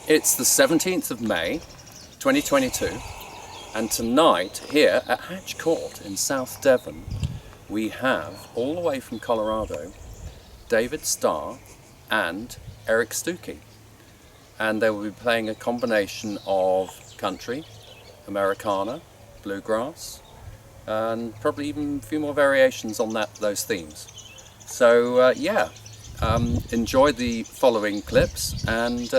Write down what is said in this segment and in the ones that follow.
It's the 17th of May, 2022, and tonight here at Hatch Court in South Devon, we have, all the way from Colorado, David Starr and Erik Stucky. And they will be playing a combination of country, Americana, bluegrass, and probably even a few more variations on those themes. So enjoy the following clips, and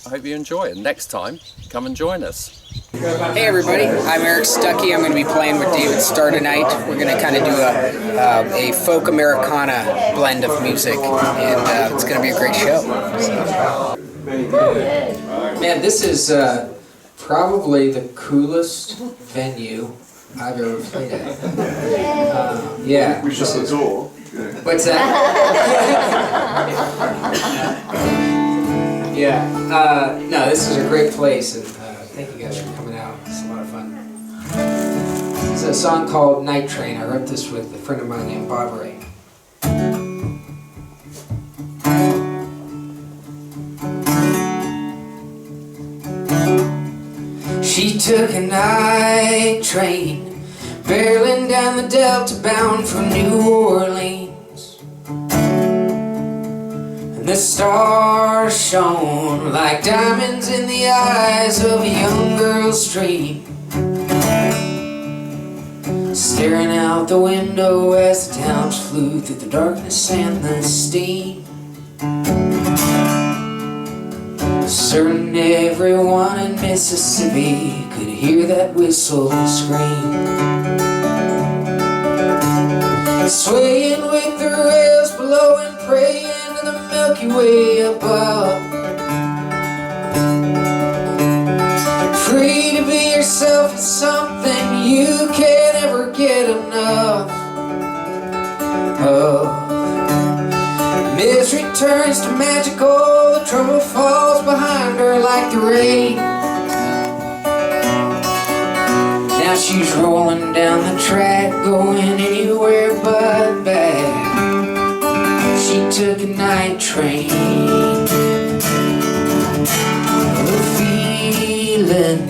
I hope you enjoy it. Next time, come and join us. Hey everybody, I'm Erik Stucky. I'm going to be playing with David Starr tonight. We're going to kind of do a folk Americana blend of music, and it's going to be a great show. So. Man, this is probably the coolest venue I've ever played at. Yeah. We shut the door. What's that? Yeah. No, this is a great place, and thank you guys for coming out. It's a lot of fun. It's a song called Night Train. I wrote this with a friend of mine named Bob Ray. She took a night train, barreling down the Delta bound for New Orleans. And the stars shone like diamonds in the eyes of a young girl's dream, staring out the window as the towns flew through the darkness and the steam. Certain everyone in Mississippi could hear that whistle scream, swaying with the rails below and praying to the Milky Way above. Free to be yourself is something you can't ever get enough of. Misery turns to magical, the trouble falls behind her like the rain. Now she's rolling down the track, going anywhere but back. She took a night train, the feeling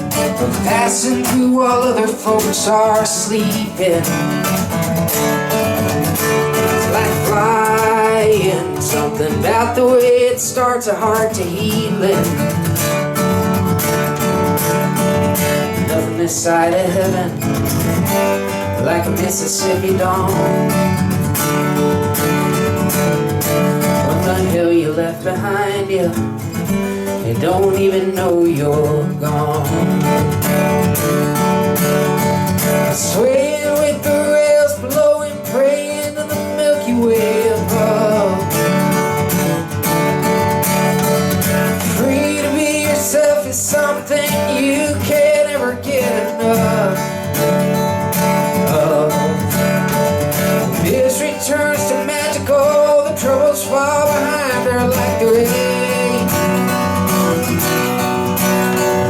of passing through while other folks are sleeping. It's like flying, something about the way it starts are hard to heal it. Nothing this side of heaven like a Mississippi dawn. What the hell you left behind you, you don't even know you're gone. Swaying with the rails below and praying to the Milky Way above. Free to be yourself is something you can't ever get enough of. Misery turns to magical, the troubles fall behind her like the rain.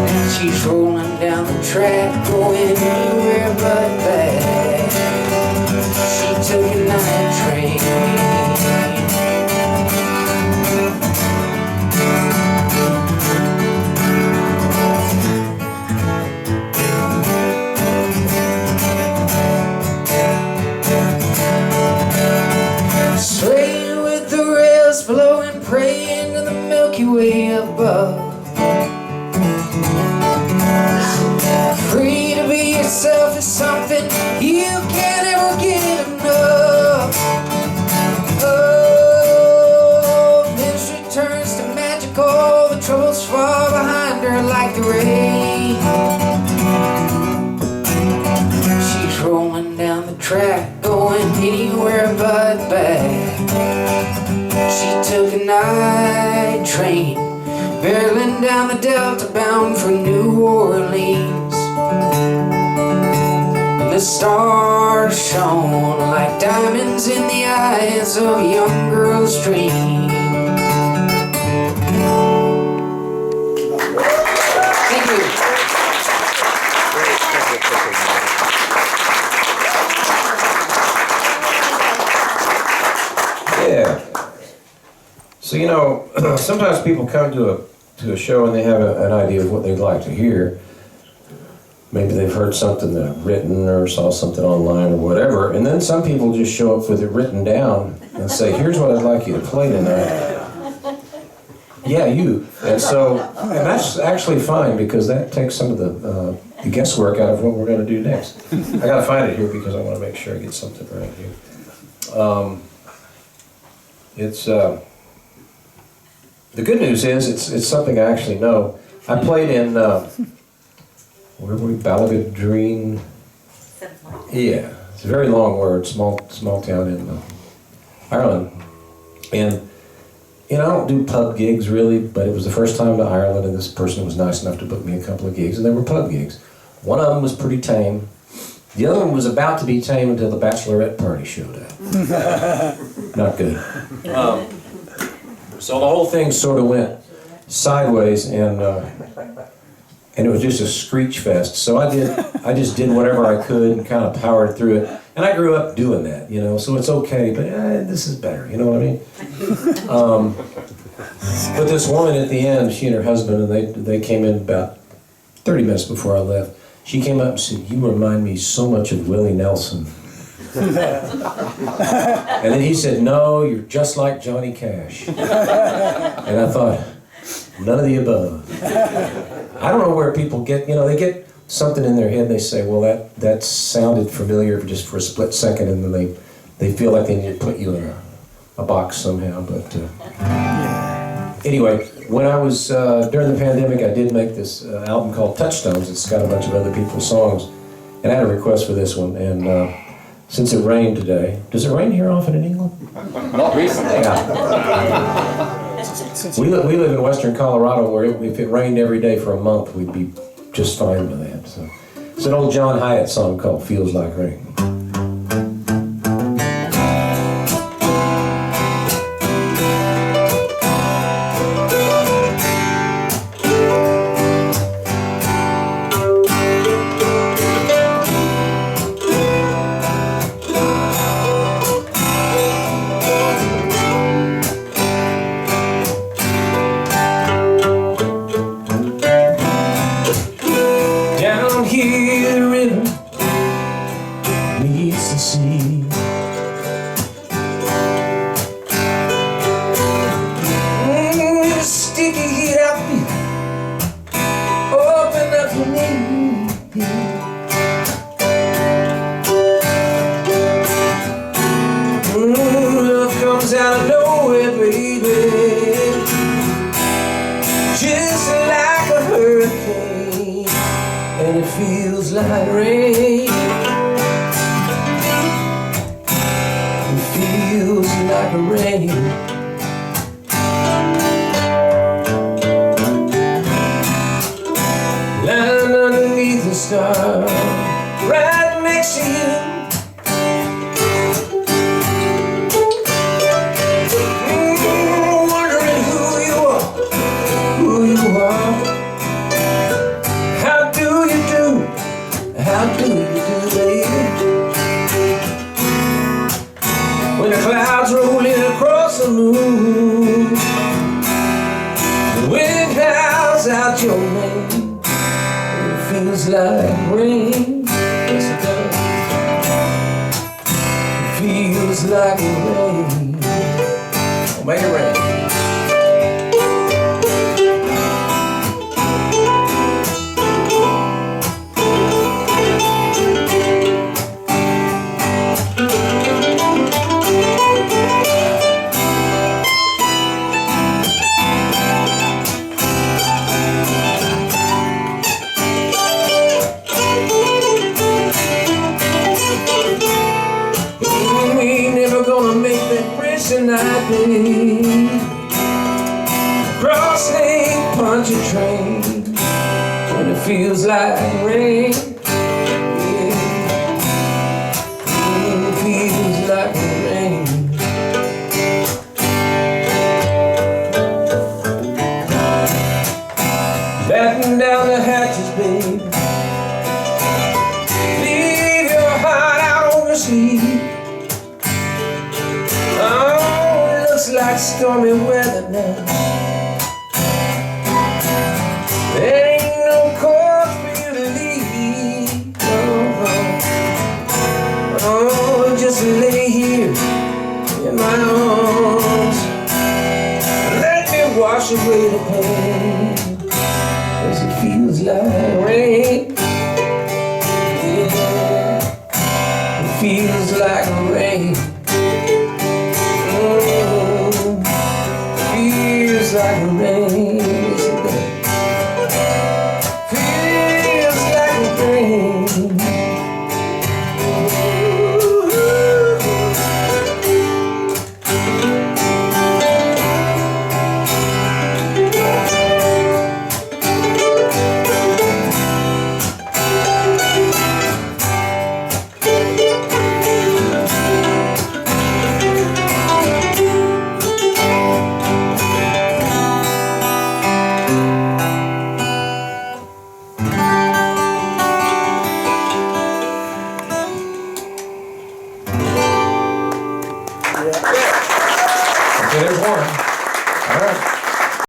And she's rolling down the track, going anywhere but back. She took a night train. Swaying with the rails below and praying to the Milky Way above. Free to be yourself is something you can't ever get enough. Oh, misery turns to magical, the troubles fall behind her like the rain. She's rolling down the track, going anywhere but back. She took a night train, barreling down the Delta bound for New Orleans. And the stars shone like diamonds in the eyes of a young girl's dream. Thank you. Yeah. So, you know, sometimes people come to to a show and they have an idea of what they'd like to hear. Maybe they've heard something that I've written or saw something online or whatever, and then some people just show up with it written down and say, here's what I'd like you to play tonight. Yeah, you. And that's actually fine because that takes some of the guesswork out of what we're going to do next. I got to find it here because I want to make sure I get something right here. The good news is it's something I actually know. I played in where were we? Ballaghaderreen. Yeah, it's a very long word. Small town in Ireland, and I don't do pub gigs really, but it was the first time to Ireland, and this person was nice enough to book me a couple of gigs, and they were pub gigs. One of them was pretty tame. The other one was about to be tame until the bachelorette party showed up. Not good. So the whole thing sort of went sideways, and it was just a screech fest. So I just did whatever I could and kind of powered through it. And I grew up doing that, so it's okay, but this is better, you know what I mean? But this woman at the end, she and her husband, and they came in about 30 minutes before I left. She came up and said, "You remind me so much of Willie Nelson." And then he said, "No, you're just like Johnny Cash." And I thought, none of the above. I don't know where people get, they get something in their head, they say, well, that sounded familiar just for a split second, and then they feel like they need to put you in a box somehow. But anyway, when I was, during the pandemic, I did make this album called Touchstones. It's got a bunch of other people's songs, and I had a request for this one, and since it rained today, does it rain here often in England? Not recently. Yeah. We live in western Colorado where if it rained every day for a month, we'd be just fine with that. So it's an old John Hyatt song called Feels Like Rain. Starr, right next to you. Wondering who you are. How do you do, baby? When the clouds roll in across the moon, the wind howls out your name. Feels like rain, yes it does. Feels like rain. Oh, make it rain. Tonight, babe, crossing punch a train, and it feels like rain. Yeah, it feels like rain. Batten down the hatches, babe. Leave your heart out on the sea. Like stormy weather now. wash away the pain, 'cause it feels like rain. Yeah, it feels like rain. Oh, it feels like rain. Yes, it does. Feels like rain. Okay, there's one. All right.